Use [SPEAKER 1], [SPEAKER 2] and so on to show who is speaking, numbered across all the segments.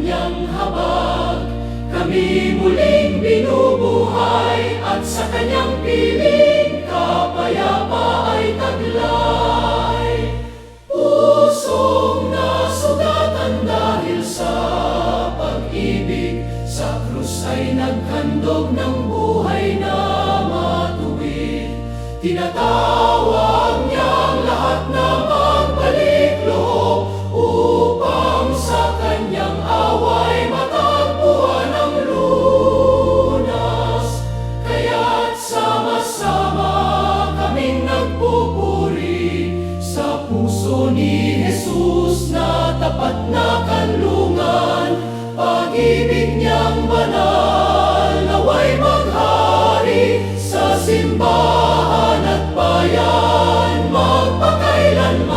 [SPEAKER 1] kanyang habag, kami muling binubuhay at sa kanyang piling kapayapa ay taglay. Pusong nasugatan dahil sa pag-ibig, sa krus ay naghandog ng buhay na matuwid. Tinatawag niyang lahat na magbalik loob upang sa kanyang away matagpuan ang lunas. Kaya't sama-sama kaming nagpupuri sa puso ni Jesus na tapat na kanlungan. Pag-ibig niyang banal naway maghari sa simbahan at bayan magpakailanman.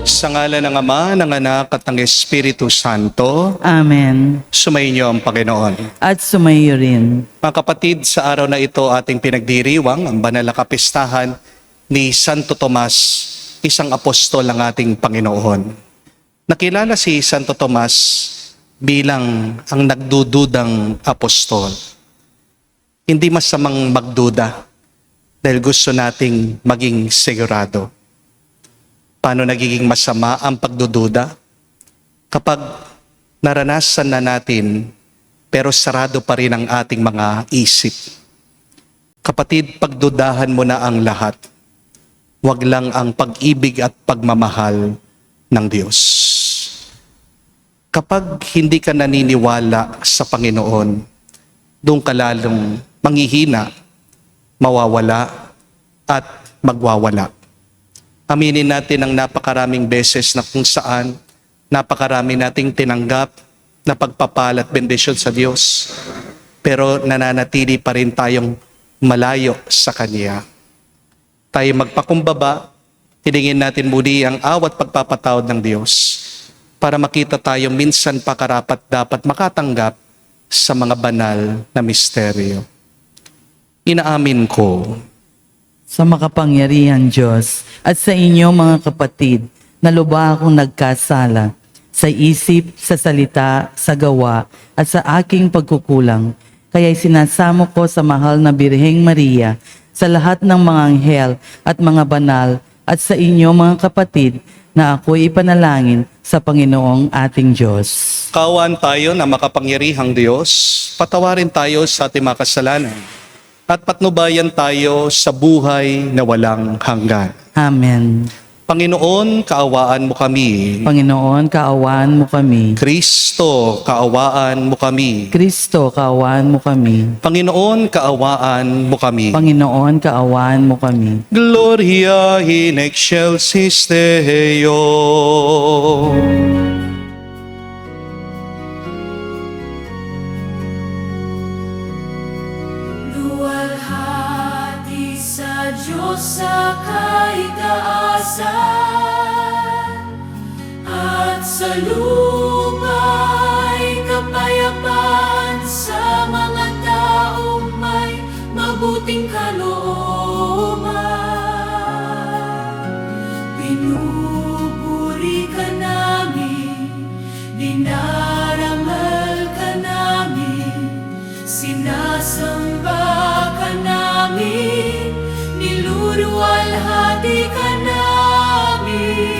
[SPEAKER 2] Sa ngalan ng Ama, ng Anak at ng Espiritu Santo.
[SPEAKER 3] Amen.
[SPEAKER 2] Sumainyo ang Panginoon.
[SPEAKER 3] At sumayo rin.
[SPEAKER 2] Mga kapatid, sa araw na ito ating pinagdiriwang ang banal na kapistahan ni Santo Tomas, isang apostol ng ating Panginoon. Nakilala si Santo Tomas bilang ang nagdududang apostol. Hindi masamang magduda dahil gusto nating maging sigurado. Paano nagiging masama ang pagdududa? Kapag naranasan na natin pero sarado pa rin ang ating mga isip. Kapatid, pagdudahan mo na ang lahat. Huwag lang ang pag-ibig at pagmamahal ng Diyos. Kapag hindi ka naniniwala sa Panginoon, doon ka lalong manghihina, mawawala at magwawala. Aminin natin ang napakaraming beses na kung saan napakarami nating tinanggap na pagpapala at bendisyon sa Diyos, pero nananatili pa rin tayong malayo sa Kanya. Tayo magpakumbaba, hilingin natin muli ang awat pagpapatawad ng Diyos para makita tayo minsan pa karapat dapat makatanggap sa mga banal na misteryo. Inaamin ko
[SPEAKER 3] Sa makapangyarihan Diyos at sa inyo mga kapatid, na lubha akong nagkasala sa isip, sa salita, sa gawa at sa aking pagkukulang. Kaya'y sinasamo ko sa mahal na Birheng Maria, sa lahat ng mga anghel at mga banal at sa inyo mga kapatid, na ako'y ipanalangin sa Panginoong ating Diyos.
[SPEAKER 2] kaawaan tayo na makapangyarihang Diyos, patawarin tayo sa ating mga kasalanan at patnubayan tayo sa buhay na walang hanggan.
[SPEAKER 3] Amen.
[SPEAKER 2] Panginoon, kaawaan mo kami.
[SPEAKER 3] Panginoon, kaawaan mo kami.
[SPEAKER 2] Kristo, kaawaan mo kami.
[SPEAKER 3] Kristo, kaawaan mo kami.
[SPEAKER 2] Panginoon, kaawaan mo kami.
[SPEAKER 3] Panginoon, kaawaan mo kami.
[SPEAKER 2] Gloria in excelsis Deo.
[SPEAKER 1] Luwalhati sa Diyos sa kaitaasan, at sa luma'y kapayapaan sa mga taong may mabuting kalooban. Pinupuri ka namin, dinarangal ka namin, sinasamba ka namin, niluluwalhati ka namin.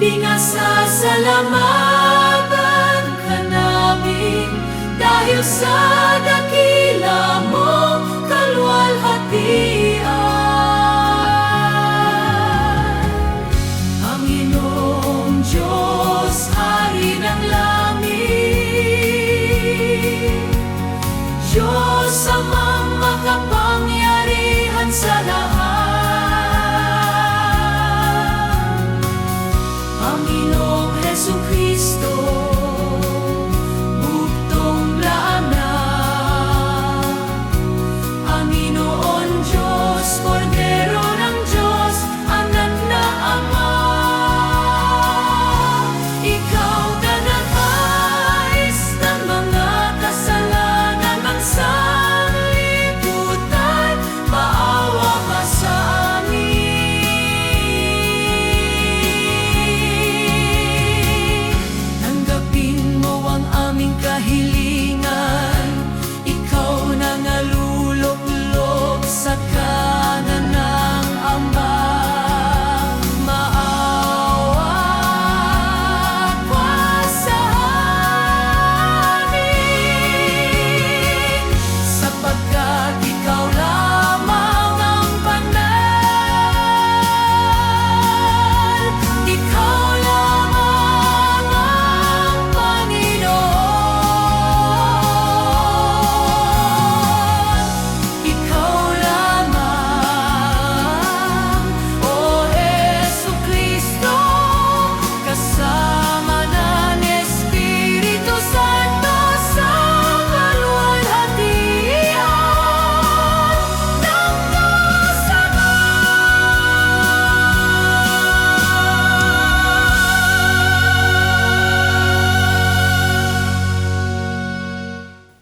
[SPEAKER 1] Pinasasalamatan ka namin dahil sa dakila mong kaluwalhatian. Panginoong Diyos, Hari ng langit, Diyos amang makapangyarihan sa lahat. Panginoong Jesucristo, bugtong laana. Panginoon Diyos,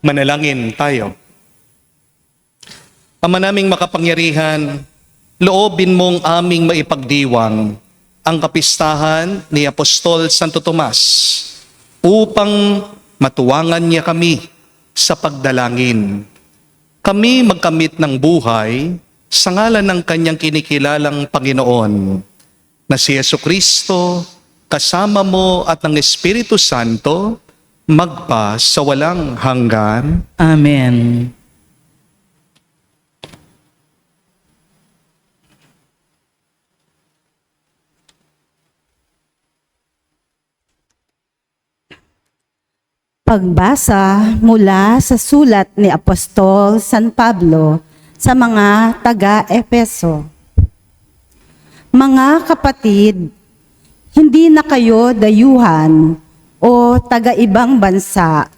[SPEAKER 2] Manalangin tayo. Ama naming makapangyarihan, loobin mong aming maipagdiwang ang kapistahan ni Apostol Santo Tomas upang matuwangan niya kami sa pagdalangin. Kami magkamit ng buhay sa ngalan ng kanyang kinikilalang Panginoon na si Jesucristo, kasama mo at ng Espiritu Santo, magpa sa walang hanggan.
[SPEAKER 3] Amen.
[SPEAKER 4] Pagbasa mula sa sulat ni Apostol San Pablo sa mga taga-Efeso. Mga kapatid, hindi na kayo dayuhan o taga-ibang bansa,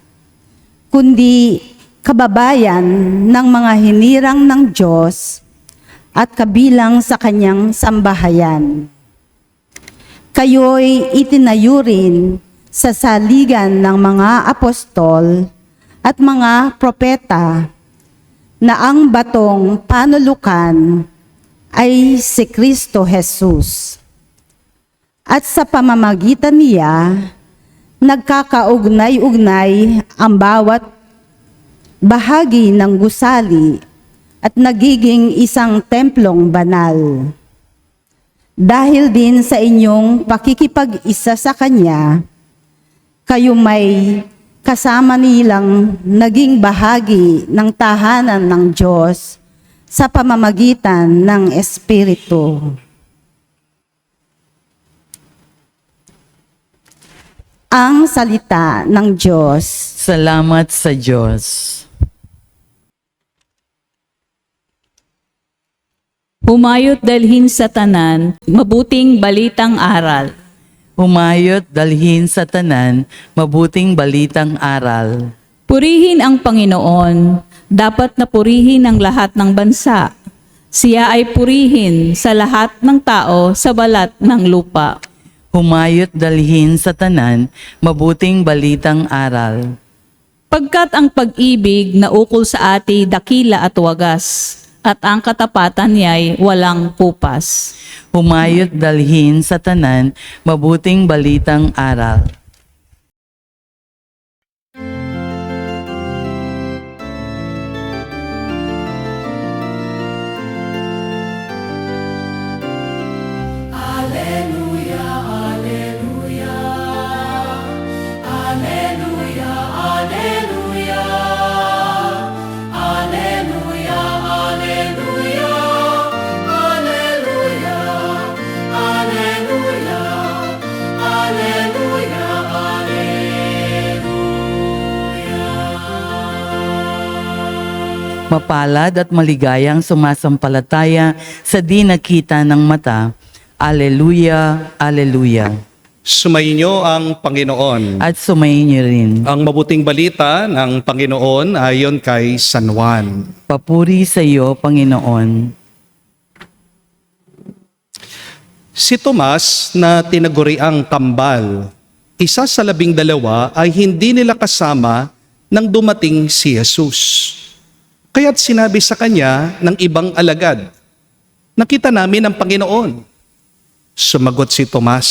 [SPEAKER 4] kundi kababayan ng mga hinirang ng Diyos at kabilang sa kanyang sambahayan. Kayo'y itinayo rin sa saligan ng mga apostol at mga propeta na ang batong panulukan ay si Kristo Jesus. At sa pamamagitan niya, nagkakaugnay-ugnay ang bawat bahagi ng gusali at nagiging isang templong banal. Dahil din sa inyong pakikipag-isa sa Kanya, kayo may kasama nilang naging bahagi ng tahanan ng Diyos sa pamamagitan ng Espiritu. Ang salita ng Diyos.
[SPEAKER 3] Salamat sa Diyos.
[SPEAKER 5] Humayot dalhin sa tanan, mabuting balitang aral.
[SPEAKER 3] Humayot dalhin sa tanan, mabuting balitang aral.
[SPEAKER 5] Purihin ang Panginoon, dapat na purihin ang lahat ng bansa. Siya ay purihin sa lahat ng tao sa balat ng lupa.
[SPEAKER 3] Humayot dalhin sa tanan, mabuting balitang aral.
[SPEAKER 5] Pagkat ang pag-ibig na ukol sa ati dakila at wagas, at ang katapatan niya'y walang kupas.
[SPEAKER 3] Humayot dalhin sa tanan, mabuting balitang aral.
[SPEAKER 1] Alleluia, alleluia. Alleluia, alleluia. Alleluia, alleluia. Alleluia, alleluia. Alleluia, alleluia.
[SPEAKER 3] Mapalad at maligayang sumasampalataya sa di nakita ng mata. Alleluia, alleluia.
[SPEAKER 2] Sumainyo ang Panginoon.
[SPEAKER 3] At sumayin niyo rin.
[SPEAKER 2] Ang mabuting balita ng Panginoon ayon kay San Juan.
[SPEAKER 3] Papuri sa iyo, Panginoon.
[SPEAKER 2] Si Tomas na tinaguriang kambal, isa sa 12 ay hindi nila kasama nang dumating si Jesus. Kaya't sinabi sa kanya ng ibang alagad, "Nakita namin ang Panginoon." Sumagot si Tomas,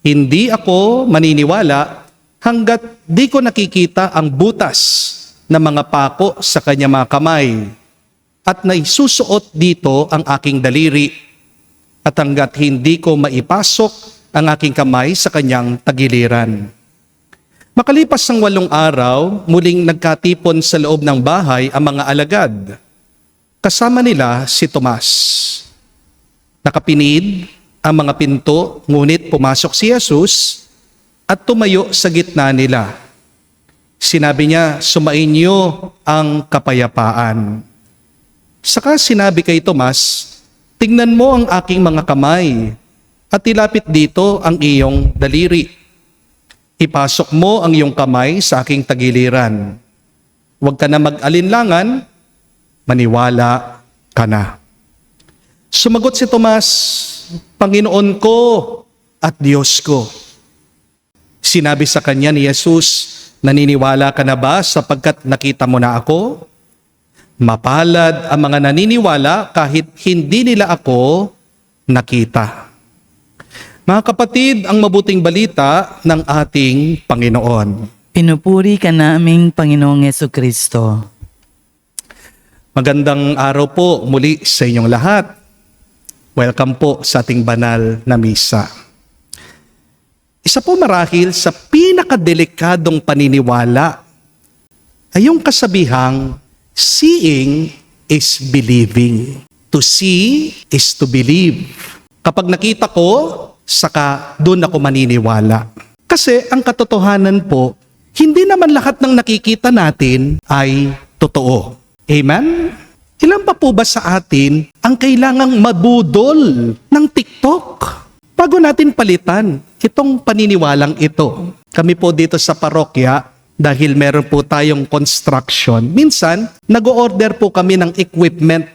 [SPEAKER 2] "Hindi ako maniniwala hanggat di ko nakikita ang butas na mga pako sa kanya mga kamay at naisusuot dito ang aking daliri at hanggat hindi ko maipasok ang aking kamay sa kanyang tagiliran." Makalipas ang 8 araw, muling nagkatipon sa loob ng bahay ang mga alagad. Kasama nila si Tomas. Nakapinid ang mga pinto, ngunit pumasok si Jesus at tumayo sa gitna nila. Sinabi niya, "Sumainyo ang kapayapaan." Saka sinabi kay Tomas, "Tingnan mo ang aking mga kamay at ilapit dito ang iyong daliri. Ipasok mo ang iyong kamay sa aking tagiliran. Huwag ka na mag-alinlangan, maniwala ka na." Sumagot si Tomas, "Panginoon ko at Diyos ko." Sinabi sa kanya ni Jesus, Naniniwala ka na ba sapagkat nakita mo na ako? Mapalad ang mga naniniwala kahit hindi nila ako nakita. Mga kapatid, ang mabuting balita ng ating Panginoon.
[SPEAKER 3] Pinupuri ka naming Panginoong Yesukristo.
[SPEAKER 2] Magandang araw po muli sa inyong lahat. Welcome po sa ating banal na misa. Isa po marahil sa pinakadelikadong paniniwala ay yung kasabihang seeing is believing. To see is to believe. Kapag nakita ko, saka doon ako maniniwala. Kasi ang katotohanan po, hindi naman lahat ng nakikita natin ay totoo. Amen? Ilan pa po ba sa atin ang kailangang mabudol ng TikTok bago natin palitan itong paniniwalang ito? Kami po dito sa parokya, dahil meron po tayong construction, minsan nag-o-order po kami ng equipment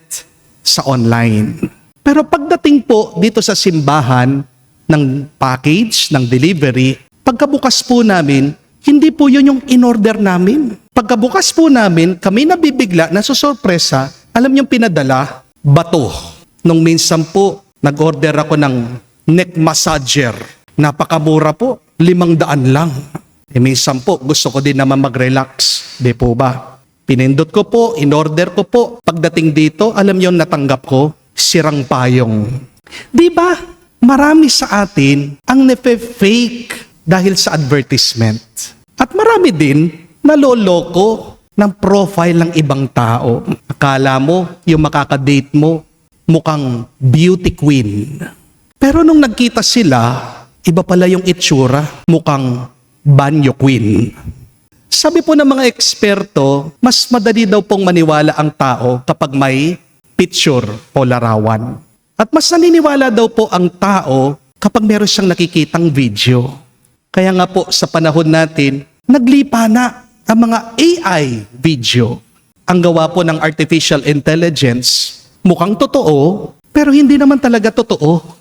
[SPEAKER 2] sa online. Pero pagdating po dito sa simbahan ng package, ng delivery, pagkabukas po namin, hindi po yun yung in-order namin. Pagkabukas po namin, kami nabibigla, nasusorpresa, alam niyong pinadala, bato. Nung minsan po, nag-order ako ng neck massager. Napakamura po, 500 lang. Minsan po, gusto ko din naman mag-relax. Di po ba? Pinindot ko po, in-order ko po. Pagdating dito, alam niyo natanggap ko, sirang payong. Di ba? Marami sa atin ang nefe-fake dahil sa advertisement. At marami din naloloko ng profile ng ibang tao. Akala mo, yung makakadate mo, mukhang beauty queen. Pero nung nagkita sila, iba pala yung itsura, mukhang banyo queen. Sabi po ng mga eksperto, mas madali daw pong maniwala ang tao kapag may picture o larawan. At mas naniniwala daw po ang tao kapag meron siyang nakikitang video. Kaya nga po sa panahon natin, naglipa na ang mga AI video. Ang gawa po ng artificial intelligence, mukhang totoo, pero hindi naman talaga totoo.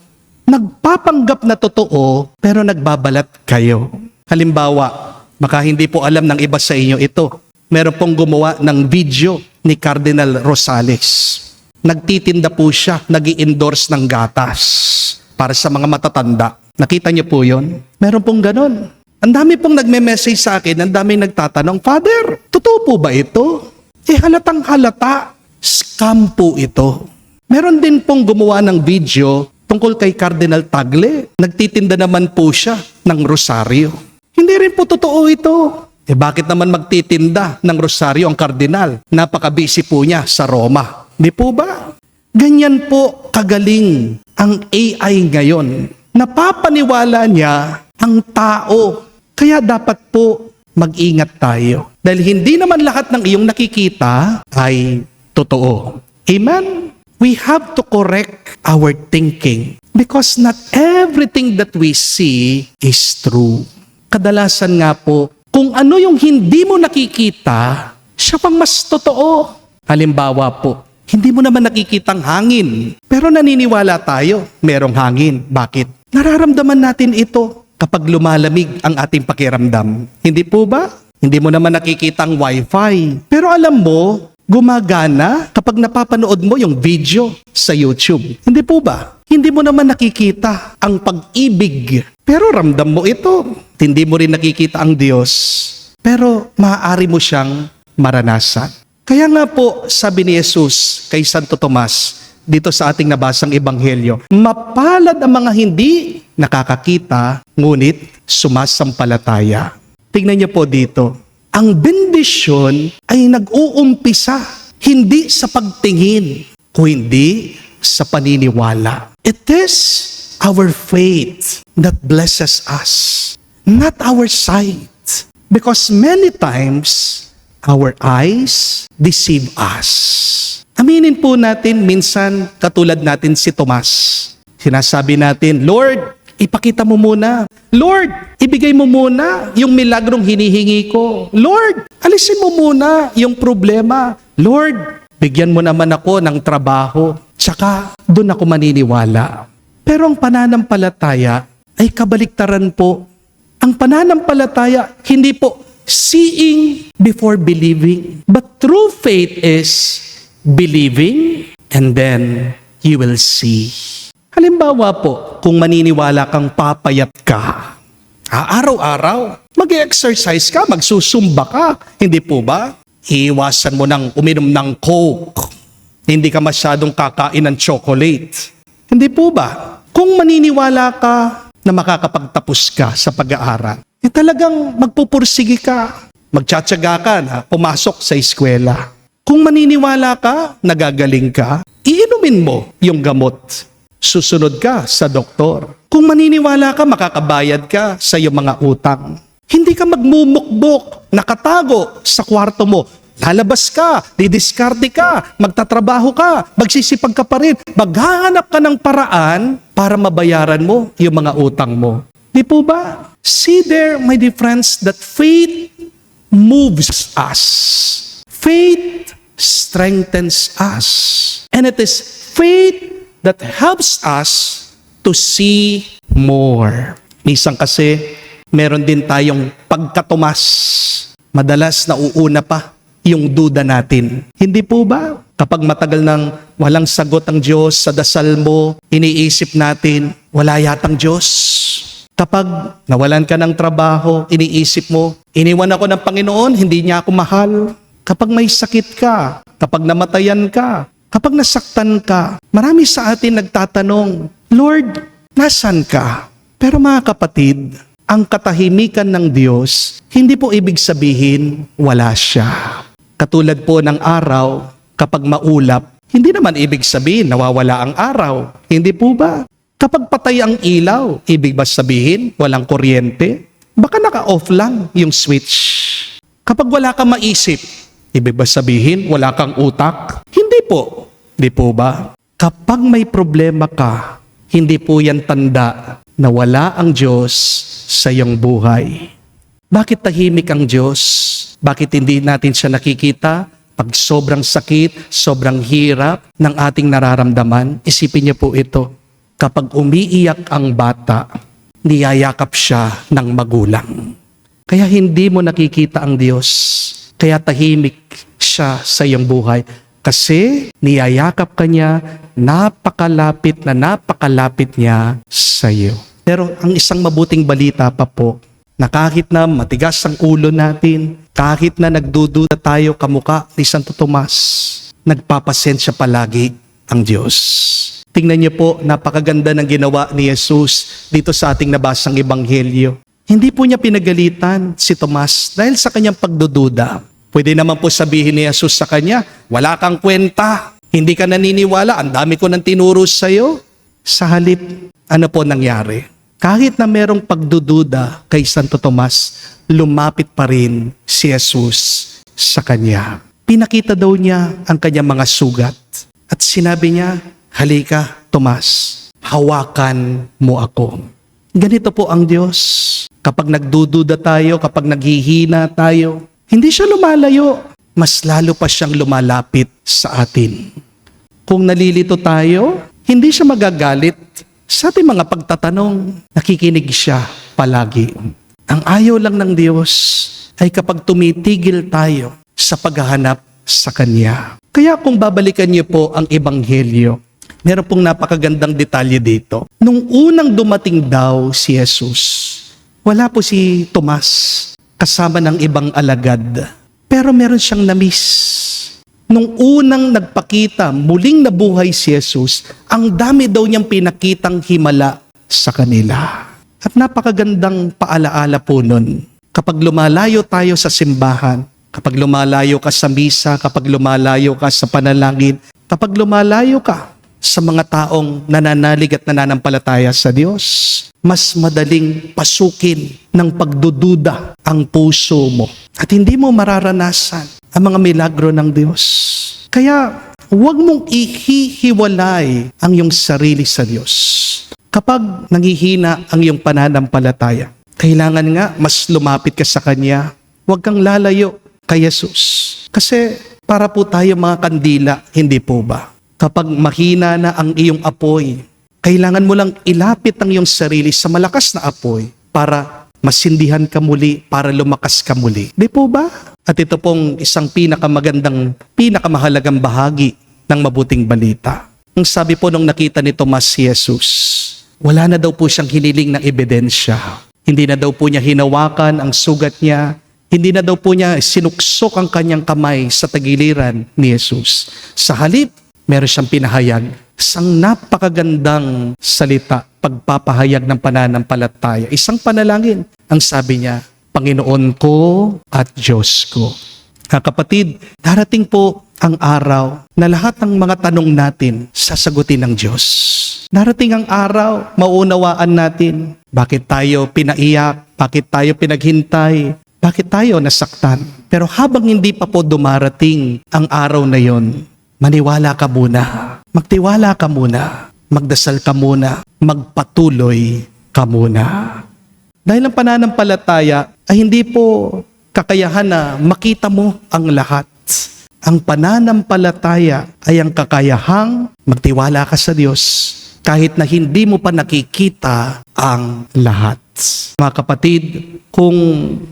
[SPEAKER 2] Nagpapanggap na totoo, pero nagbabalat kayo. Halimbawa, baka hindi po alam ng iba sa inyo ito. Meron pong gumawa ng video ni Cardinal Rosales. Nagtitinda po siya, nag-i-endorse ng gatas para sa mga matatanda. Nakita niyo po yun? Meron pong ganon. Ang dami pong nagme-message sa akin, ang dami nagtatanong, Father, totoo po ba ito? Halatang halata, scam po ito. Meron din pong gumawa ng video tungkol kay Cardinal Tagle. Nagtitinda naman po siya ng rosaryo. Hindi rin po totoo ito. Bakit naman magtitinda ng rosaryo ang kardinal? Napaka-busy po niya sa Roma. Di po ba? Ganyan po kagaling ang AI ngayon. Napapaniwala niya ang tao. Kaya dapat po mag-ingat tayo. Dahil hindi naman lahat ng iyong nakikita ay totoo. Amen? We have to correct our thinking because not everything that we see is true. Kadalasan nga po, kung ano yung hindi mo nakikita, siya pang mas totoo. Halimbawa po, hindi mo naman nakikitang hangin, pero naniniwala tayo, merong hangin. Bakit? Nararamdaman natin ito kapag lumalamig ang ating pakiramdam. Hindi po ba? Hindi mo naman nakikitang wifi, pero alam mo, gumagana kapag napapanood mo yung video sa YouTube. Hindi po ba? Hindi mo naman nakikita ang pag-ibig, pero ramdam mo ito. Hindi mo rin nakikita ang Diyos, pero maaari mo siyang maranasan. Kaya nga po, sabi ni Jesus kay Santo Tomas, dito sa ating nabasang ebanghelyo, mapalad ang mga hindi nakakakita, ngunit sumasampalataya. Tingnan niyo po dito, ang bendisyon ay nag-uumpisa hindi sa pagtingin, kundi sa paniniwala. It is our faith that blesses us, not our sight. Because many times, our eyes deceive us. Aminin po natin, minsan katulad natin si Tomas. Sinasabi natin, Lord, ipakita mo muna. Lord, ibigay mo muna yung milagrong hinihingi ko. Lord, alisin mo muna yung problema. Lord, bigyan mo naman ako ng trabaho. Tsaka doon ako maniniwala. Pero ang pananampalataya ay kabaliktaran po. Ang pananampalataya, hindi po seeing before believing. But true faith is believing and then you will see. Halimbawa po, kung maniniwala kang papayat ka, araw-araw, mag-exercise ka, magsusumba ka, hindi po ba? Iiwasan mo ng uminom ng Coke. Hindi ka masyadong kakain ng chocolate. Hindi po ba? Kung maniniwala ka na makakapagtapos ka sa pag-aaral, talagang magpupursige ka, magtsatsaga ka na pumasok sa eskwela. Kung maniniwala ka, nagagaling ka, iinumin mo yung gamot. Susunod ka sa doktor. Kung maniniwala ka, makakabayad ka sa iyong mga utang. Hindi ka magmumukbok, nakatago sa kwarto mo. Lalabas ka, didiskarte ka, magtatrabaho ka, magsisipag ka pa rin. Maghahanap ka ng paraan para mabayaran mo yung mga utang mo. Di po ba? See there, my dear friends, that faith moves us. Faith strengthens us. And it is faith that helps us to see more. Minsan kasi, meron din tayong pagkatumas. Madalas nauuna pa yung duda natin. Hindi po ba? Kapag matagal nang walang sagot ang Diyos sa dasal mo, iniisip natin, wala yatang Diyos. Kapag nawalan ka ng trabaho, iniisip mo, iniwan ako ng Panginoon, hindi niya ako mahal. Kapag may sakit ka, kapag namatayan ka, kapag nasaktan ka, marami sa atin nagtatanong, Lord, nasan ka? Pero mga kapatid, ang katahimikan ng Diyos, hindi po ibig sabihin wala siya. Katulad po ng araw, kapag maulap, hindi naman ibig sabihin nawawala ang araw. Hindi po ba? Kapag patay ang ilaw, ibig ba sabihin walang kuryente? Baka naka-off lang yung switch. Kapag wala kang maisip, ibig ba sabihin wala kang utak? Hindi po. Di po ba? Kapag may problema ka, hindi po yan tanda na wala ang Diyos sa iyong buhay. Bakit tahimik ang Diyos? Bakit hindi natin siya nakikita? Pag sobrang sakit, sobrang hirap ng ating nararamdaman, isipin niyo po ito. Kapag umiiyak ang bata, niyayakap siya ng magulang. Kaya hindi mo nakikita ang Diyos. Kaya tahimik siya sa iyong buhay. Kasi niyayakap ka niya, napakalapit niya sa iyo. Pero ang isang mabuting balita pa po, na kahit na matigas ang ulo natin, kahit na nagdududa tayo kamukha ni Santo Tomas, nagpapasensya palagi ang Diyos. Tingnan niyo po, napakaganda ng ginawa ni Jesus dito sa ating nabasang ebanghelyo. Hindi po niya pinagalitan si Tomas dahil sa kanyang pagdududa. Pwede naman po sabihin ni Jesus sa kanya, wala kang kwenta, hindi ka naniniwala, ang dami ko nang tinuro sa iyo. Sa halip, ano po nangyari? Kahit na merong pagdududa kay Santo Tomas, lumapit pa rin si Jesus sa kanya. Pinakita daw niya ang kanyang mga sugat. At sinabi niya, halika Tomas, hawakan mo ako. Ganito po ang Diyos. Kapag nagdududa tayo, kapag naghihina tayo, hindi siya lumalayo. Mas lalo pa siyang lumalapit sa atin. Kung nalilito tayo, hindi siya magagalit. Sa ating mga pagtatanong, nakikinig siya palagi. Ang ayaw lang ng Diyos ay kapag tumitigil tayo sa paghahanap sa Kanya. Kaya kung babalikan niyo po ang Ebanghelyo, meron pong napakagandang detalye dito. Nung unang dumating daw si Jesus, wala po si Tomas kasama ng ibang alagad. Pero meron siyang na-miss. Nung unang nagpakita, muling nabuhay si Jesus, ang dami daw niyang pinakitang himala sa kanila. At napakagandang paalaala po nun. Kapag lumalayo tayo sa simbahan, kapag lumalayo ka sa misa, kapag lumalayo ka sa panalangin, kapag lumalayo ka sa mga taong nananalig at nananampalataya sa Diyos, mas madaling pasukin ng pagdududa ang puso mo. At hindi mo mararanasan ang mga milagro ng Diyos. Kaya huwag mong ihihiwalay ang iyong sarili sa Diyos. Kapag nanghihina ang iyong pananampalataya, kailangan nga mas lumapit ka sa Kanya. Huwag kang lalayo kay Jesus. Kasi para po tayo mga kandila, hindi po ba? Kapag mahina na ang iyong apoy, kailangan mo lang ilapit ang iyong sarili sa malakas na apoy para masindihan ka muli para lumakas ka muli. Di po ba? At ito pong isang pinakamahalagang bahagi ng mabuting balita. Ang sabi po nung nakita ni Tomas si Jesus, wala na daw po siyang hiniling ng ebidensya. Hindi na daw po niya hinawakan ang sugat niya. Hindi na daw po niya sinuksok ang kanyang kamay sa tagiliran ni Jesus. Sa halip, meron siyang pinahayag. Isang napakagandang salita, pagpapahayag ng pananampalataya. Isang panalangin. Ang sabi niya, Panginoon ko at Diyos ko. Kapatid, darating po ang araw na lahat ng mga tanong natin sasagutin ng Diyos. Darating ang araw, maunawaan natin bakit tayo pinaiyak, bakit tayo pinaghintay, bakit tayo nasaktan. Pero habang hindi pa po dumarating ang araw na yon, maniwala ka muna, magtiwala ka muna, magdasal ka muna, magpatuloy ka muna. Dahil ang pananampalataya ay hindi po kakayahan na makita mo ang lahat. Ang pananampalataya ay ang kakayahang magtiwala ka sa Diyos kahit na hindi mo pa nakikita ang lahat. Mga kapatid, kung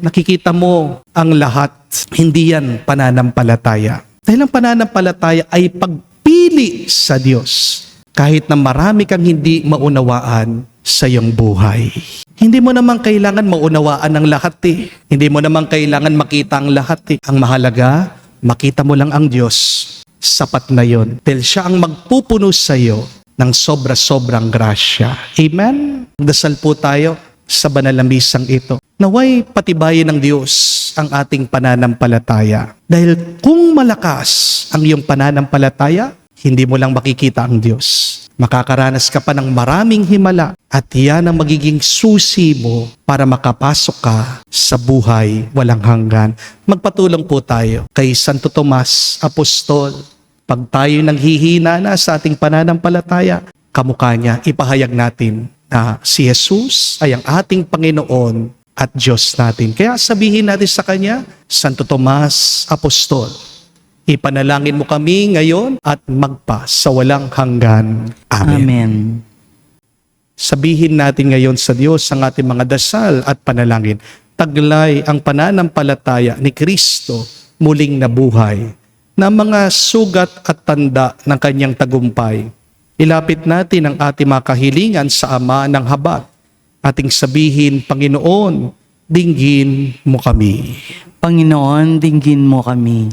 [SPEAKER 2] nakikita mo ang lahat, hindi yan pananampalataya. Dahil ang pananampalataya ay pagpili sa Diyos kahit na marami kang hindi maunawaan sa iyong buhay. Hindi mo naman kailangan maunawaan ang lahat eh. Hindi mo naman kailangan makita ang lahat eh. Ang mahalaga, makita mo lang ang Diyos. Sapat na yon. Dahil siya ang magpupuno sa iyo ng sobra-sobrang grasya. Amen? Dasal po tayo sa banal na misang ito. Naway patibayin ng Diyos ang ating pananampalataya. Dahil kung malakas ang iyong pananampalataya, hindi mo lang makikita ang Diyos. Makakaranas ka pa ng maraming himala at yan ang magiging susi mo para makapasok ka sa buhay walang hanggan. Magpatulong po tayo kay Santo Tomas, Apostol. Pag tayo nanghihina na sa ating pananampalataya, kamukha niya, ipahayag natin na si Jesus ay ang ating Panginoon at Diyos natin. Kaya sabihin natin sa Kanya, Santo Tomas, Apostol, ipanalangin mo kami ngayon at magpa sa walang hanggan. Amen.
[SPEAKER 3] Amen.
[SPEAKER 2] Sabihin natin ngayon sa Diyos ang ating mga dasal at panalangin. Taglay ang pananampalataya ni Kristo muling nabuhay na mga sugat at tanda ng kanyang tagumpay. Ilapit natin ang ating mga kahilingan sa Ama ng Habag. Ating sabihin, Panginoon, dinggin mo kami.
[SPEAKER 3] Panginoon, dinggin mo kami.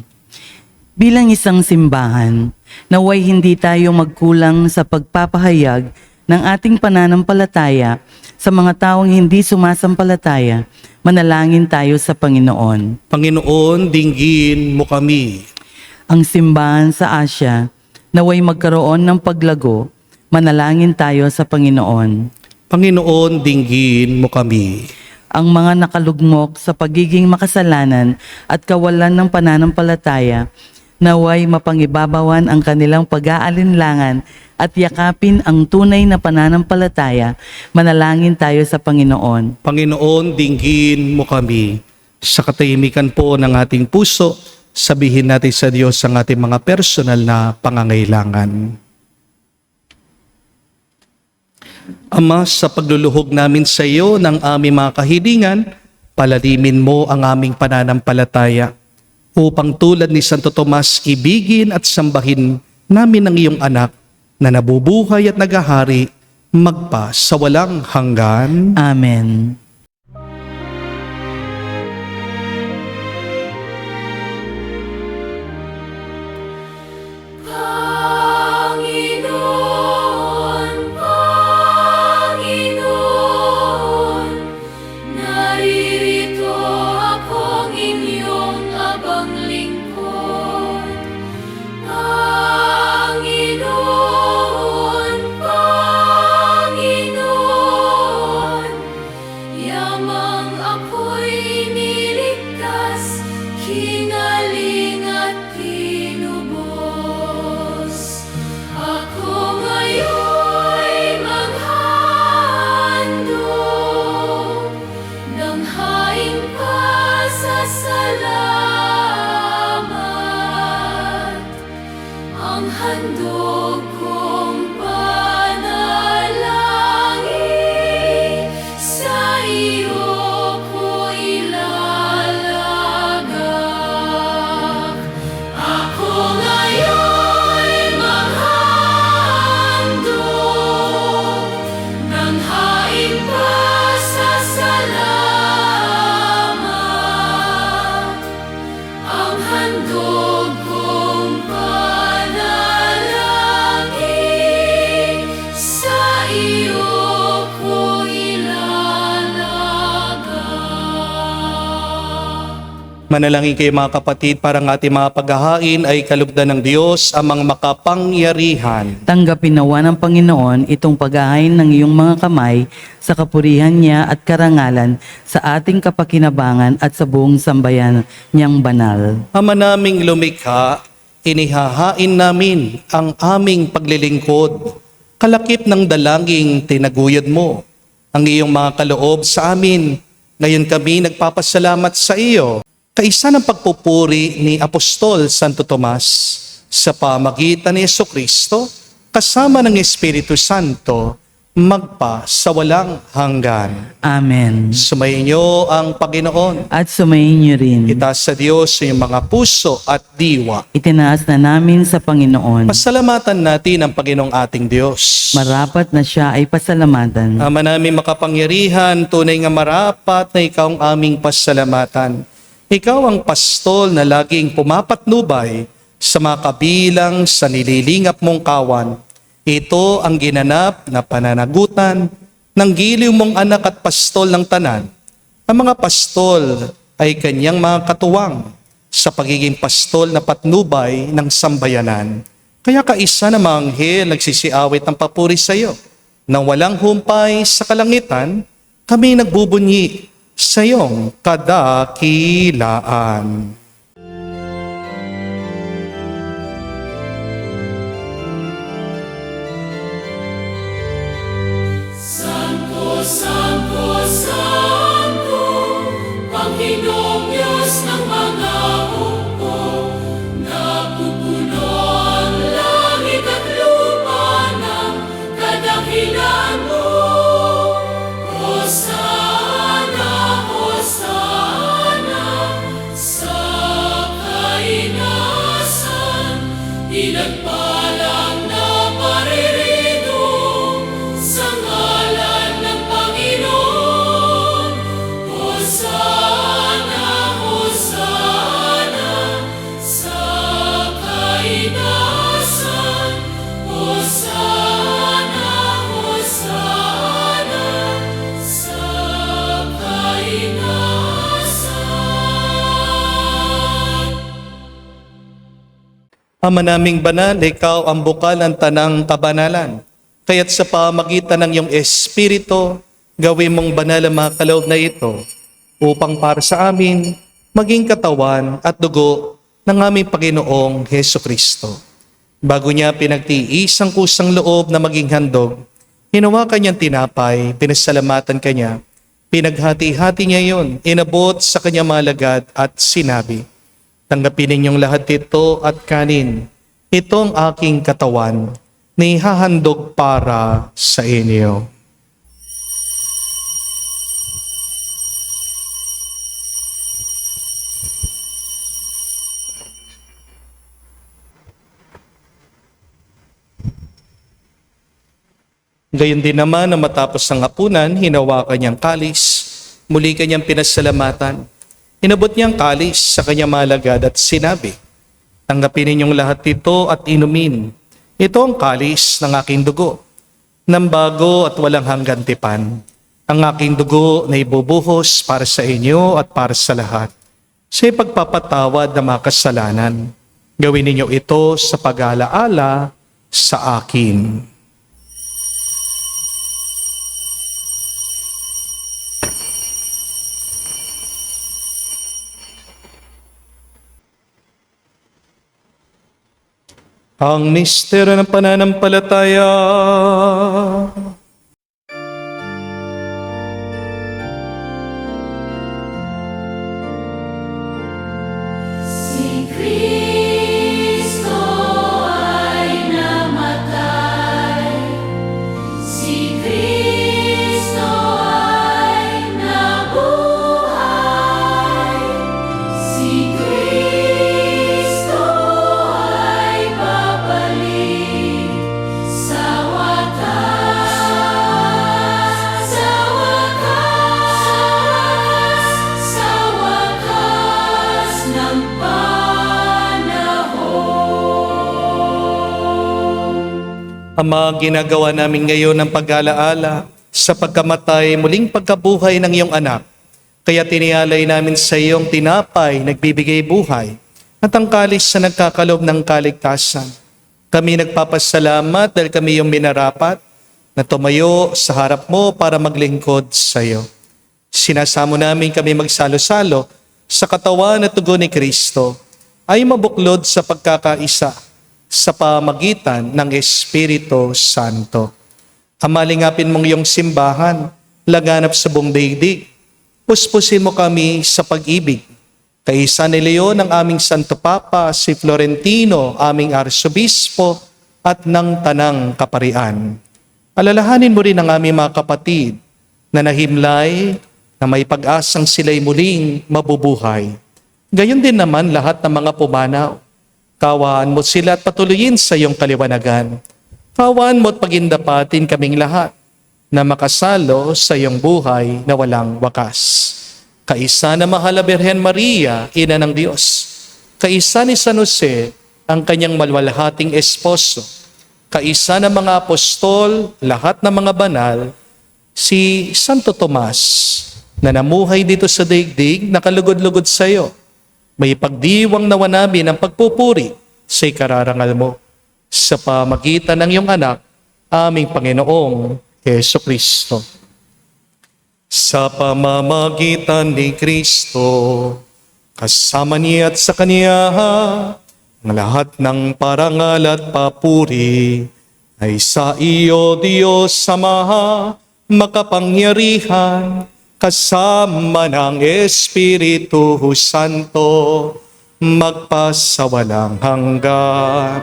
[SPEAKER 3] Bilang isang simbahan, naway hindi tayo magkulang sa pagpapahayag ng ating pananampalataya sa mga taong hindi sumasampalataya. Manalangin tayo sa Panginoon.
[SPEAKER 2] Panginoon, dinggin mo kami.
[SPEAKER 3] Ang simbahan sa Asya, naway magkaroon ng paglago. Manalangin tayo sa Panginoon.
[SPEAKER 2] Panginoon, dinggin mo kami.
[SPEAKER 3] Ang mga nakalugmok sa pagiging makasalanan at kawalan ng pananampalataya, naway mapangibabawan ang kanilang pag-aalinlangan at yakapin ang tunay na pananampalataya. Manalangin tayo sa Panginoon.
[SPEAKER 2] Panginoon, dinggin mo kami. Sa katahimikan po ng ating puso, sabihin natin sa Diyos ang ating mga personal na pangangailangan. Ama, sa pagluluhog namin sa iyo ng aming mga kahilingan, palalimin mo ang aming pananampalataya upang tulad ni Santo Tomas, ibigin at sambahin namin ang iyong anak na nabubuhay at naghahari magpa sa walang hanggan.
[SPEAKER 3] Amen.
[SPEAKER 1] Panginoon, Panginoon, naririto akong inyong abang lingkod. Panginoon, Panginoon,
[SPEAKER 2] Manalangin kayo mga kapatid para ang ating mga paghahain ay kalugdan ng Diyos amang makapangyarihan.
[SPEAKER 3] Tanggapin nawa ng Panginoon itong paghahain ng iyong mga kamay sa kapurihan niya at karangalan sa ating kapakinabangan at sa buong sambayan niyang banal.
[SPEAKER 2] Ama naming lumikha, inihahain namin ang aming paglilingkod. Kalakip ng dalangin tinaguyod mo ang iyong mga kaloob sa amin. Ngayon kami nagpapasalamat sa iyo. Kaisa ng pagpupuri ni Apostol Santo Tomas sa pamagitan ni Jesucristo kasama ng Espiritu Santo magpa sa walang hanggan.
[SPEAKER 3] Amen.
[SPEAKER 2] Sumainyo ang Panginoon.
[SPEAKER 3] At sumayin niyo rin.
[SPEAKER 2] Itaas sa Diyos yung mga puso at diwa.
[SPEAKER 3] Itinaas na namin sa Panginoon.
[SPEAKER 2] Pasalamatan natin ang Panginoong ating Diyos.
[SPEAKER 3] Marapat na siya ay pasalamatan.
[SPEAKER 2] Ama namin makapangyarihan, tunay nga marapat na ikaw ang aming pasalamatan. Ikaw ang pastol na laging pumapatnubay sa mga kabilang sa nililingap mong kawan. Ito ang ginanap na pananagutan ng giliw mong anak at pastol ng tanan. Ang mga pastol ay kanyang mga katuwang sa pagiging pastol na patnubay ng sambayanan. Kaya kaisa na mga anghel nagsisiawit ng papuri sa iyo. Nang walang humpay sa kalangitan, kami nagbubunyi sa iyong kadakilaan.
[SPEAKER 1] Santo, Santo, Santo, Panginoong Diyos ng mga hukbo, napupuno ang langit at lupa ng kadakilaan mo. Hosana, Hosana, sa kainasan, pinagpalang na paririto sa ngalan ng Panginoon. Hosana, Hosana, sa kainasan. Hosana, Hosana, sa kainasan.
[SPEAKER 2] Ama naming banal, ikaw ang bukal ng tanang kabanalan. Kaya't sa pamagitan ng iyong Espiritu, gawin mong banal ang mga kaloob na ito upang para sa amin maging katawan at dugo ng aming Panginoong Hesukristo. Bago niya pinagtiis ang kusang loob na maging handog, hinawakan niyang tinapay, pinasalamatan kanya, pinaghati-hati niya yon, inabot sa kanyang mga alagad at sinabi, "Tanggapin ninyong lahat ito at kanin. Ito ang aking katawan na ihahandog para sa inyo." Gayon din naman na matapos ang hapunan, hinawakan niyang kalis, muli kanyang pinasalamatan. Inabot niyang kalis sa kanyang malagad at sinabi, "Tanggapin ninyong lahat ito at inumin. Ito ang kalis ng aking dugo, ng bago at walang hanggan tipan. Ang aking dugo na ibubuhos para sa inyo at para sa lahat, sa ipagpapatawad ng mga kasalanan. Gawin ninyo ito sa pag-alaala sa akin." Ang misteryo ng pananampalataya.
[SPEAKER 1] Si Kristo ay namatay, si Kristo ay nabuhay, si Kristo ay babalik sa wakas, sa wakas ng panahon.
[SPEAKER 2] Ama, ginagawa namin ngayon ng pag-alaala sa pagkamatay, muling pagkabuhay ng iyong anak. Kaya tinialay namin sa iyong tinapay, nagbibigay buhay, at ang kalis na nagkakalob ng kaligtasan. Kami nagpapasalamat dahil kami yung minarapat na tumayo sa harap mo para maglingkod sa iyo. Sinasamo namin kami magsalo-salo sa katawan at tugon ni Kristo ay mabuklod sa pagkakaisa sa pamagitan ng Espiritu Santo. Kamalingapin mong iyong simbahan, laganap sa buong daigdig. Puspusin mo kami sa pag-ibig. Kaisa ni Leon ang aming Santo Papa, si Florentino, aming Arsobispo, at ng Tanang Kaparian. Alalahanin mo rin ang aming mga kapatid na nahimlay na may pag-asang sila'y muling mabubuhay. Gayon din naman lahat ng mga pumanaw. Kawaan mo sila at patuloyin sa iyong kaliwanagan. Kawaan mo at pagindapatin kaming lahat na makasalo sa iyong buhay na walang wakas. Kaisa na mahal na Birhen Maria, Ina ng Diyos. Kaisa ni San Jose, ang kanyang malwalhating esposo. Kaisa ng mga apostol, lahat ng mga banal, si Santo Tomas, na namuhay dito sa daigdig, nakalugod-lugod sa iyo. May pagdiwang nawa namin ang pagpupuri sa ikararangal mo sa pamagitan ng iyong anak, aming Panginoong Jesucristo. Sa pamamagitan ni Kristo, kasama niya at sa Kanya, ang lahat ng parangal at papuri ay sa iyo, Diyos Ama, makapangyarihan, kasama ng Espiritu Santo, magpasawalang hanggan.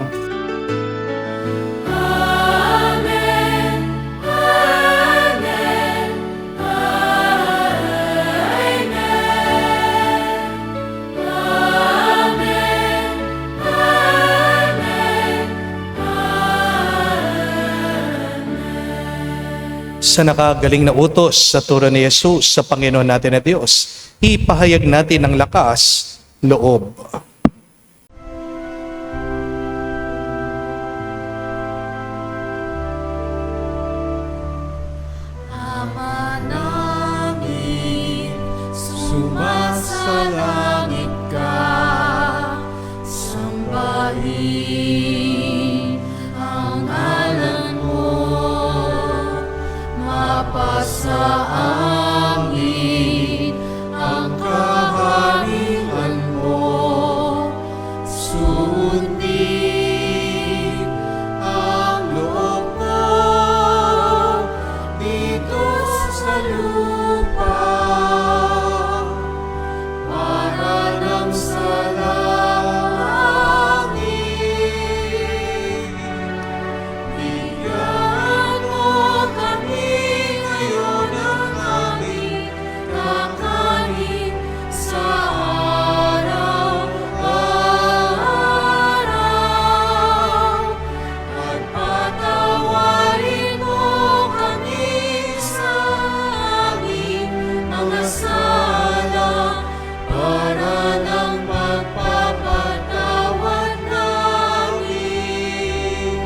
[SPEAKER 1] Amen. Amen. Amen. Amen.
[SPEAKER 2] Sa nakagaling na utos sa turo ni Jesus sa Panginoon natin na Diyos, ipahayag natin ng lakas, loob.
[SPEAKER 1] Ama namin, sumasalangit ka, sambahin ang ngalan mo, mapasa amin ang kaharian mo, sundin ang loob mo dito sa lupa para lang sa langit. Bigyan mo kami ngayon ng aming kakanin sa araw-araw. At patawarin mo kami sa aming mga sala para ng pagpapatawad namin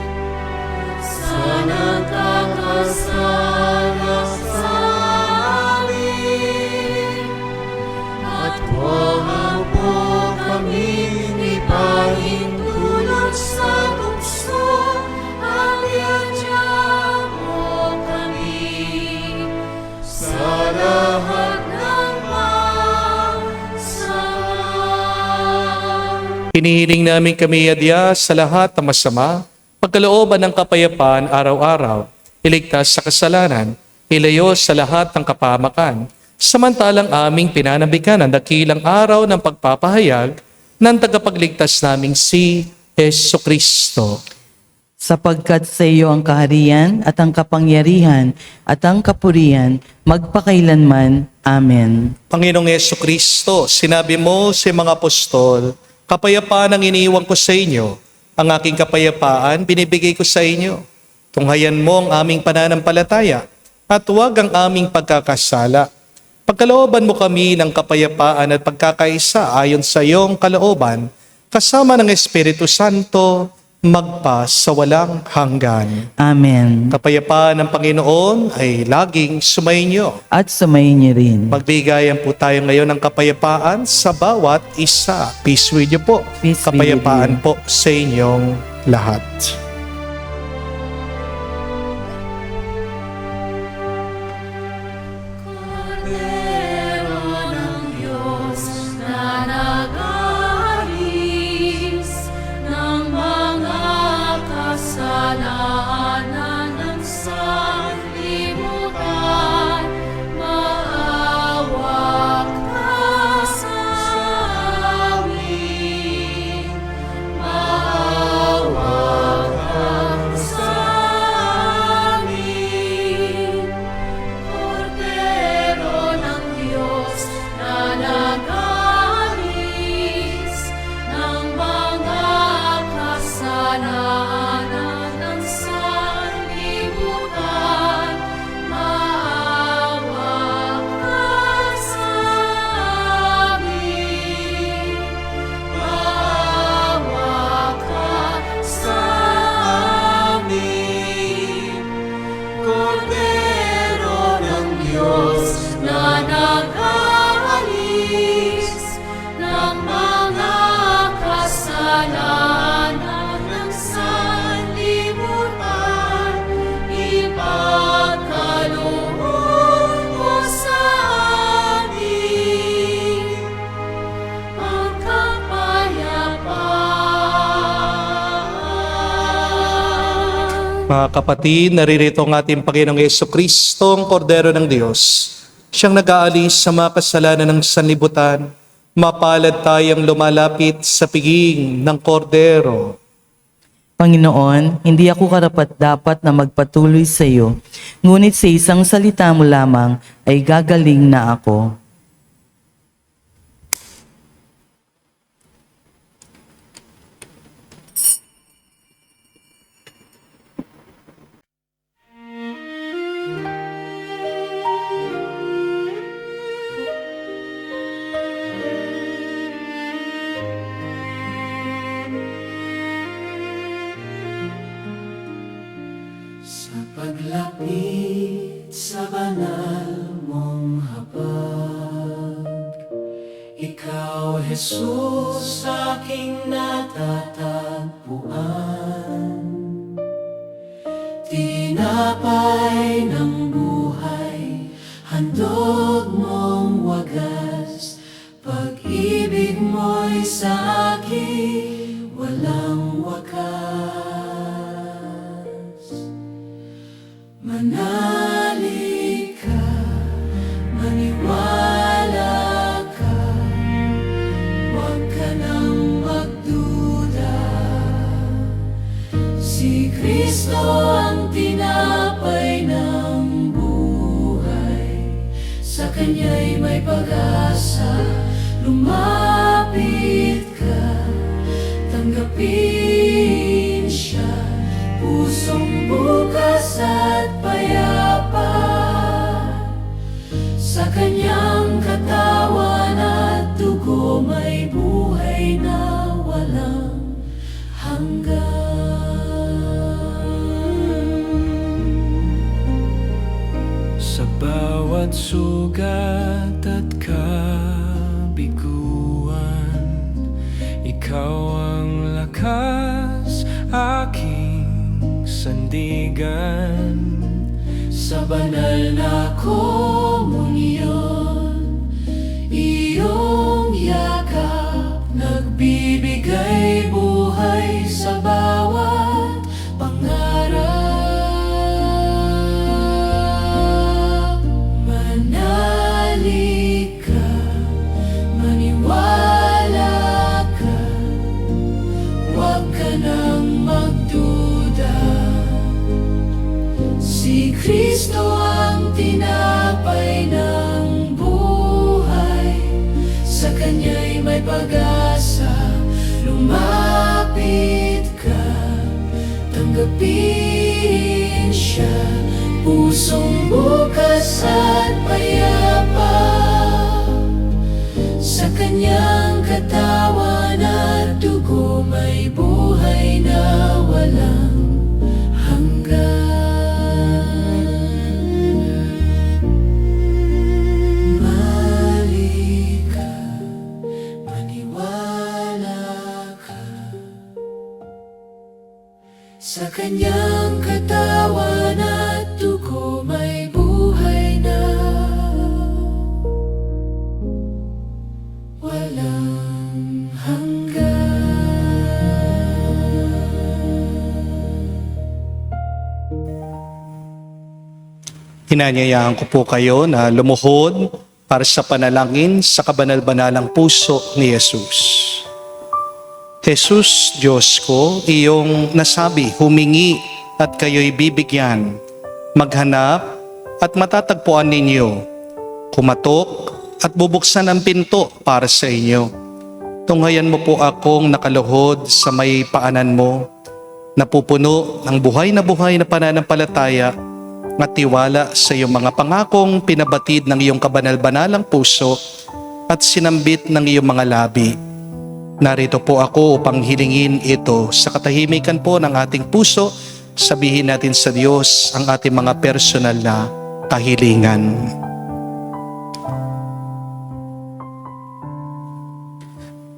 [SPEAKER 1] sa nagkakasala sa amin. At huwag mo kaming ipahintulot sa tukso, at iadya mo kami sa lahat ng masama.
[SPEAKER 2] Hinihiling namin kami adya sa lahat ng masama, pagkalooban ng kapayapaan araw-araw, iligtas sa kasalanan, ilayo sa lahat ng kapahamakan, samantalang aming pinanabikan ang dakilang araw ng pagpapahayag ng tagapagligtas naming si Jesucristo.
[SPEAKER 3] Sapagkat sa iyo ang kaharian at ang kapangyarihan at ang kapurihan magpakailanman. Amen.
[SPEAKER 2] Panginoong Jesucristo, sinabi mo sa mga apostol, kapayapaan ang iniiwan ko sa inyo, ang aking kapayapaan binibigay ko sa inyo. Tunghayan mo ang aming pananampalataya at huwag ang aming pagkakasala. Pagkalooban mo kami ng kapayapaan at pagkakaisa ayon sa iyong kalooban, kasama ng Espiritu Santo, magpa sa walang hanggan.
[SPEAKER 3] Amen.
[SPEAKER 2] Kapayapaan ng Panginoon ay laging sumainyo.
[SPEAKER 3] At sumayin niyo rin.
[SPEAKER 2] Magbigayan po tayo ngayon ng kapayapaan sa bawat isa. Peace with you po.
[SPEAKER 3] Peace be with
[SPEAKER 2] Kapayapaan
[SPEAKER 3] you.
[SPEAKER 2] po sa inyong lahat.
[SPEAKER 1] Cordero ng Diyos na nag-aalis ng mga kasalanan ng sanlibutan, maawa ka sa amin. Maawa ka sa amin. Cordero ng Diyos na nag-aalis ng mga kasalanan ng sanlibutan, maawa ka sa amin. Maawa ka sa amin. Cordero ng Diyos na nag-aalis ng mga kasalanan ng sanlibutan, ipagkaloob mo sa amin ang kapayapaan.
[SPEAKER 2] Mga kapatid, naririto ang ating Panginoong Jesucristo, ang Kordero ng Diyos. Siyang nag-aalis sa mga kasalanan ng sanlibutan. Mapalad tayong lumalapit sa piging ng Kordero.
[SPEAKER 3] Panginoon, hindi ako karapat-dapat na magpatuloy sa iyo, ngunit sa isang salita mo lamang ay gagaling na ako.
[SPEAKER 1] Sa paglapit sa banal mong hapag, Ikaw, Jesus, aking natatagpuan. Tinapay ng buhay, handog mong wagas, pag-ibig mo'y sa akin walang wakas. Manalig ka, maniwala ka, huwag ka nang magduda. Si Kristo ang tinapay ng buhay, sa Kanya'y may pag-asa. Lumapit ka, tanggapin siya, pusong bukas at payapa. Sa Kanyang katawan at dugo may buhay na walang hanggan. Sa bawat sugat at kabiguan, Ikaw ang lakas, aking sandigan. Sa banal na komunyon, iyong yakap nagbibigay buhay sa bawat pangarap. Manalig ka, maniwala ka, huwag ka nang magduda. Si Kristo ang tinapay ng buhay, sa Kanya'y may pag-asa. Lumapit ka, tanggapin siya, pusong bukas at payapa. Sa Kanyang katawan at dugo may buhay na walang hanggan. Halika, maniwala ka sa kanyang katawan at dugo, may buhay na walang hanggan.
[SPEAKER 2] Hinanyayahan ko po kayo na lumuhod para sa panalangin sa kabanal-banalang puso ni Jesus. Jesus, Diyos ko, iyong nasabi, humingi at kayo'y bibigyan. Maghanap at matatagpuan ninyo. Kumatok at bubuksan ang pinto para sa inyo. Tunghayan mo po akong nakaluhod sa may paanan mo, napupuno ng buhay na pananampalataya at tiwala sa iyong mga pangakong pinabatid ng iyong kabanal-banalang puso at sinambit ng iyong mga labi. Narito po ako upang hilingin ito sa katahimikan po ng ating puso. Sabihin natin sa Diyos ang ating mga personal na kahilingan.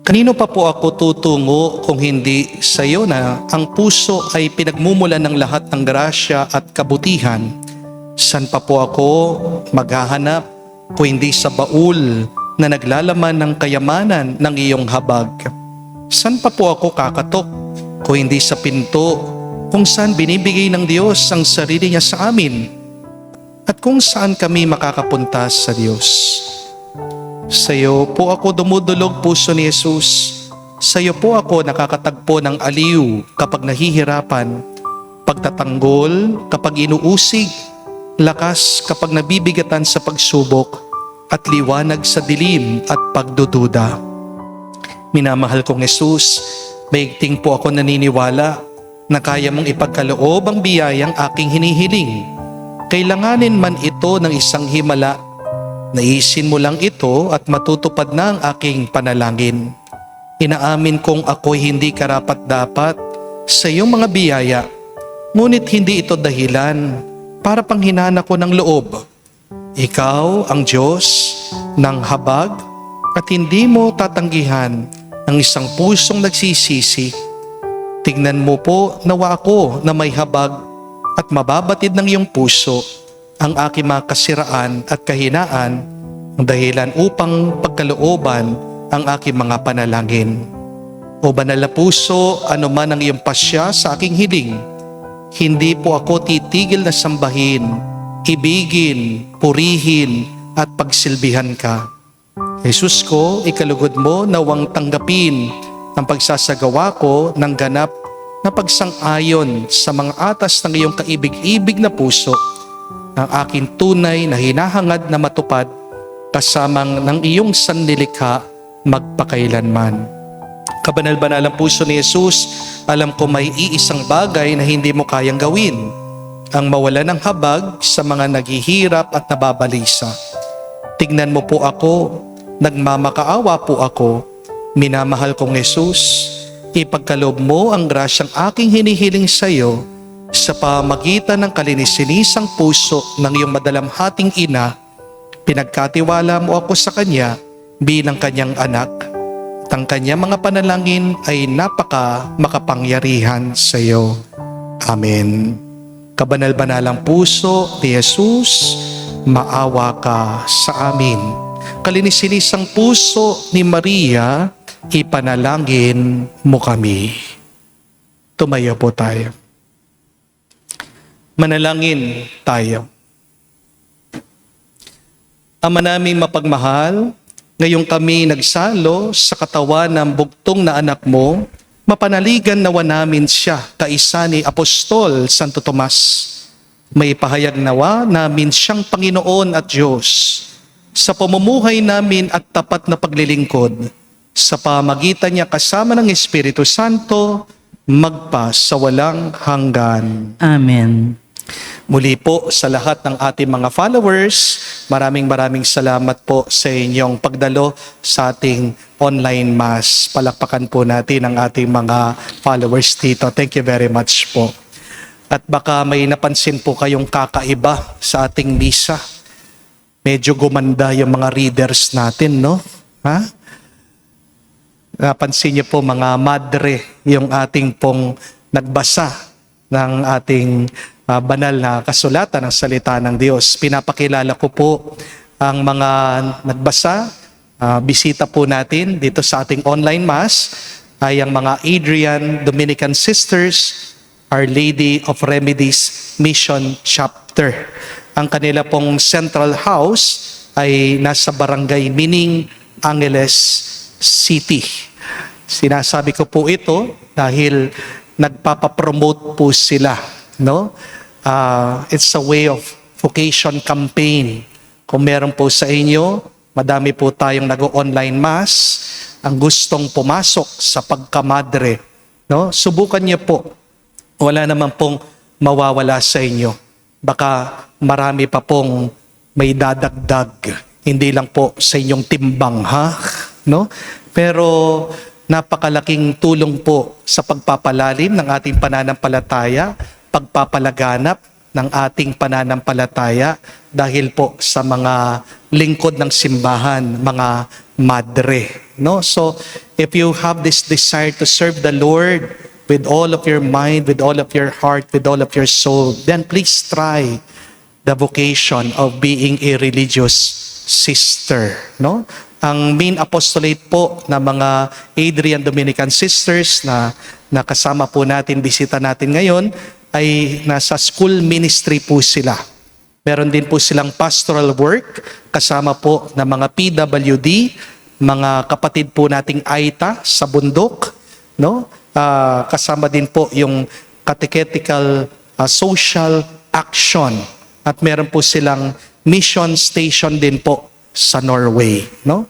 [SPEAKER 2] Kanino pa po ako tutungo kung hindi sa iyo na ang puso ay pinagmumulan ng lahat ng grasya at kabutihan? San pa po ako maghahanap kung hindi sa baul na naglalaman ng kayamanan ng iyong habag? San pa po ako kakatok kung hindi sa pinto kung saan binibigay ng Diyos ang sarili niya sa amin? At kung saan kami makakapunta sa Diyos? Sa iyo po ako dumudulog, puso ni Jesus. Sa iyo po ako nakakatagpo ng aliw kapag nahihirapan, pagtatanggol kapag inuusig, lakas kapag nabibigatan sa pagsubok, at liwanag sa dilim at pagdududa. Minamahal kong Jesus, maigting po ako naniniwala na kaya mong ipagkaloob ang biyayang aking hinihiling. Kailanganin man ito ng isang himala, naisin mo lang ito at matutupad na ang aking panalangin. Inaamin kong ako'y hindi karapat-dapat sa iyong mga biyaya, ngunit hindi ito dahilan para panghinaan ako ng loob. Ikaw ang Diyos ng habag at hindi mo tatanggihan ang isang pusong nagsisisi. Tignan mo po nawa ako na may habag at mababatid ng iyong puso ang aking mga kasiraan at kahinaan, ang dahilan upang pagkalooban ang aking mga panalangin. O banal na puso, ano man ang iyong pasya sa aking hiling, hindi po ako titigil na sambahin, ibigin, purihin at pagsilbihan ka. Jesus ko, ikalugod mo nawang tanggapin ang pagsasagawa ko ng ganap na pagsang-ayon sa mga atas ng iyong kaibig-ibig na puso, ang aking tunay na hinahangad na matupad kasamang ng iyong sanlilikha magpakailanman. Kabanal-banalang puso ni Jesus, alam ko may iisang bagay na hindi mo kayang gawin, ang mawala ng habag sa mga naghihirap at nababalisa. Tignan mo po ako, nagmamakaawa po ako, minamahal kong Jesus, ipagkaloob mo ang grasyang aking hinihiling sa iyo sa pamagitan ng kalininisang puso ng iyong madalamhating ina. Pinagkatiwala mo ako sa kanya bilang kanyang anak at ang kanyang mga panalangin ay makapangyarihan sa iyo. Amen. Kabanal-banalang puso ni Jesus, maawa ka sa amin. Kalininisang puso ni Maria, ipanalangin mo kami. Tumayo po tayo. Manalangin tayo. Ama naming mapagmahal, ngayong kami nagsalo sa katawan ng bugtong na anak mo, mapanaligan nawa namin siya kaisa ni Apostol Santo Tomas. May pahayag nawa namin siyang Panginoon at Diyos sa pamumuhay namin at tapat na paglilingkod. Sa pamagitan niya kasama ng Espiritu Santo, magpa sa walang hanggan.
[SPEAKER 3] Amen.
[SPEAKER 2] Muli po sa lahat ng ating mga followers, maraming salamat po sa inyong pagdalo sa ating online mass. Palakpakan po natin ang ating mga followers dito. Thank you very much po. At baka may napansin po kayong kakaiba sa ating misa. Medyo gumanda yung mga readers natin, no? Ha? Napansin niyo po mga madre, yung ating pong nagbasa ng ating banal na kasulatan ng salita ng Diyos. Pinapakilala ko po ang mga nagbasa. Bisita po natin dito sa ating online mass ay ang mga Adrian Dominican Sisters, Our Lady of Remedies Mission Chapter. Ang kanila pong central house ay nasa barangay Mining, Angeles City. Sinasabi ko po ito dahil nagpapapromote po sila, no? It's a way of vocation campaign. Kung meron po sa inyo, madami po tayong nag-online mass, ang gustong pumasok sa pagkamadre, no? Subukan niyo po. Wala naman pong mawawala sa inyo. Baka marami pa pong may dadagdag. Hindi lang po sa inyong timbang, ha? No? Pero napakalaking tulong po sa pagpapalalim ng ating pananampalataya, pagpapalaganap ng ating pananampalataya dahil po sa mga lingkod ng simbahan, mga madre. No? So, if you have this desire to serve the Lord with all of your mind, with all of your heart, with all of your soul, then please try the vocation of being a religious sister. No? Ang main apostolate po ng mga Adrian Dominican Sisters na kasama po natin, bisita natin ngayon, ay nasa school ministry po sila. Meron din po silang pastoral work, kasama po ng mga PWD, mga kapatid po nating Aita sa bundok, no? Kasama din po yung catechetical social action. At meron po silang mission station din po sa Norway, no?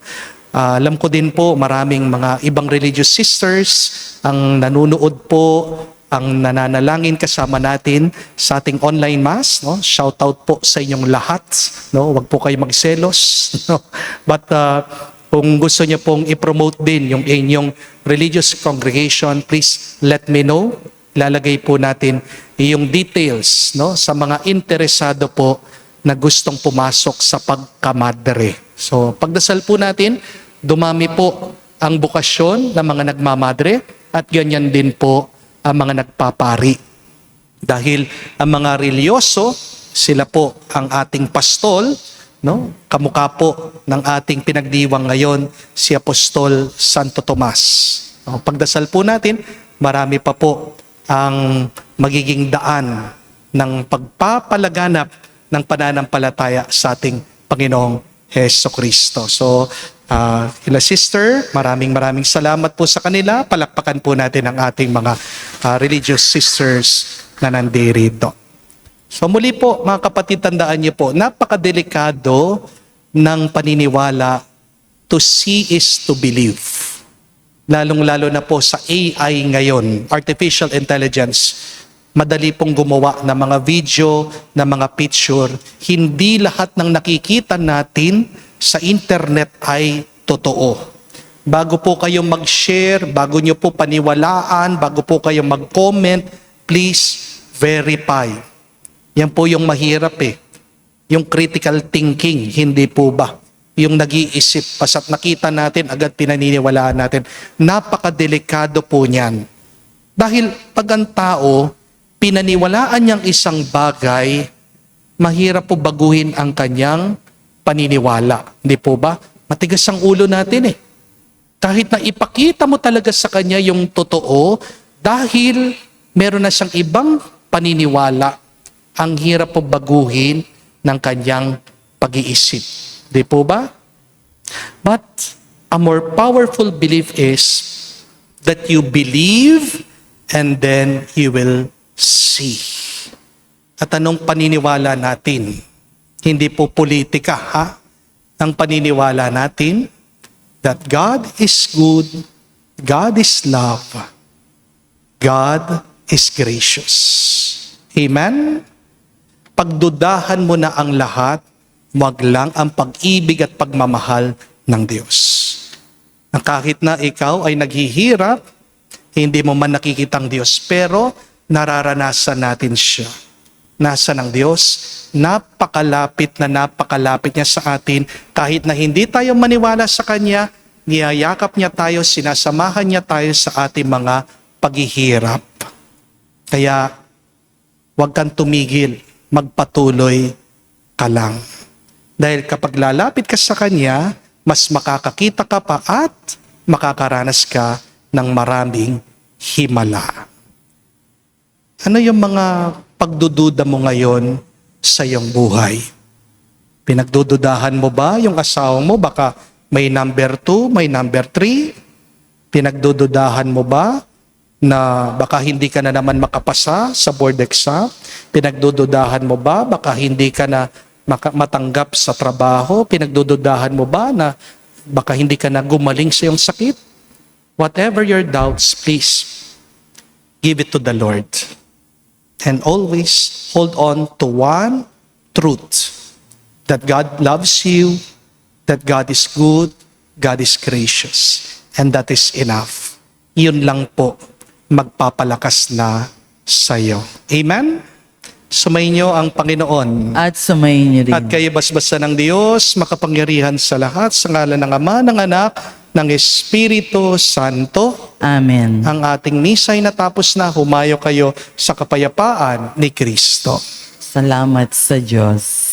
[SPEAKER 2] Alam ko din po maraming mga ibang religious sisters ang nanunood po, ang nananalangin kasama natin sa ating online mass, no? Shout out po sa inyong lahat, no? Huwag po kayo magselos, no? But kung gusto niyo pong i-promote din yung inyong religious congregation, please let me know. Ilalagay po natin yung details, no, sa mga interesado po na gustong pumasok sa pagkamadre. So, pagdasal po natin, dumami po ang bukasyon ng mga nagmamadre at ganyan din po ang mga nagpapari. Dahil ang mga religyoso, sila po ang ating pastol, no? Kamukha po ng ating pinagdiwang ngayon, si Apostol Santo Tomas. No? Pagdasal po natin, marami pa po ang magiging daan ng pagpapalaganap ng pananampalataya sa ating Panginoong Hesukristo. So, kila sister, maraming salamat po sa kanila. Palakpakan po natin ang ating mga religious sisters na nandirito. So muli po, mga kapatid, tandaan niyo po, napakadelikado ng paniniwala. To see is to believe. Lalong-lalo na po sa AI ngayon, artificial intelligence, madali pong gumawa ng mga video, ng mga picture. Hindi lahat ng nakikita natin sa internet ay totoo. Bago po kayo mag-share, bago nyo po paniwalaan, bago po kayo mag-comment, please verify. Yan po yung mahirap eh. Yung critical thinking, hindi po ba? Yung nag-iisip, pasa't nakita natin, agad pinaniniwalaan natin. Napakadelikado po niyan. Dahil pag ang tao, pinaniwalaan niyang isang bagay, mahirap po baguhin ang kanyang paniniwala. Hindi po ba? Matigas ang ulo natin eh. Kahit na ipakita mo talaga sa kanya yung totoo, dahil meron na siyang ibang paniniwala, ang hirap po baguhin ng kanyang pag-iisip. Di po ba? But a more powerful belief is that you believe and then you will see. At anong paniniwala natin? Hindi po politika, ha? Ang paniniwala natin that God is good, God is love, God is gracious. Amen? Pagdudahan mo na ang lahat, wag lang ang pag-ibig at pagmamahal ng Diyos. Na kahit na ikaw ay naghihirap, hindi mo man nakikita ang Diyos, pero nararanasan natin siya. Nasa ng Diyos, napakalapit niya sa atin. Kahit na hindi tayo maniwala sa Kanya, niyayakap niya tayo, sinasamahan niya tayo sa ating mga paghihirap. Kaya, huwag kang tumigil, magpatuloy ka lang. Dahil kapag lalapit ka sa Kanya, mas makakakita ka pa at makakaranas ka ng maraming himala. Ano yung mga pagdududa mo ngayon sa iyong buhay? Pinagdududahan mo ba yung asawa mo? Baka may number 2, may number 3? Pinagdududahan mo ba na baka hindi ka na naman makapasa sa board exam? Pinagdududahan mo ba baka hindi ka na matanggap sa trabaho? Pinagdududahan mo ba na baka hindi ka na gumaling sa iyong sakit? Whatever your doubts, please give it to the Lord. And always hold on to one truth, that God loves you, that God is good, God is gracious, and that is enough. Yun lang po magpapalakas na sa'yo. Amen? Sumainyo ang Panginoon.
[SPEAKER 3] At sumayin niyo rin.
[SPEAKER 2] At kayo basbasa ng Diyos, makapangyarihan sa lahat, sa ngalan ng Ama, ng Anak, ng Espiritu Santo.
[SPEAKER 3] Amen.
[SPEAKER 2] Ang ating misa'y natapos na, humayo kayo sa kapayapaan ni Kristo.
[SPEAKER 3] Salamat sa Diyos.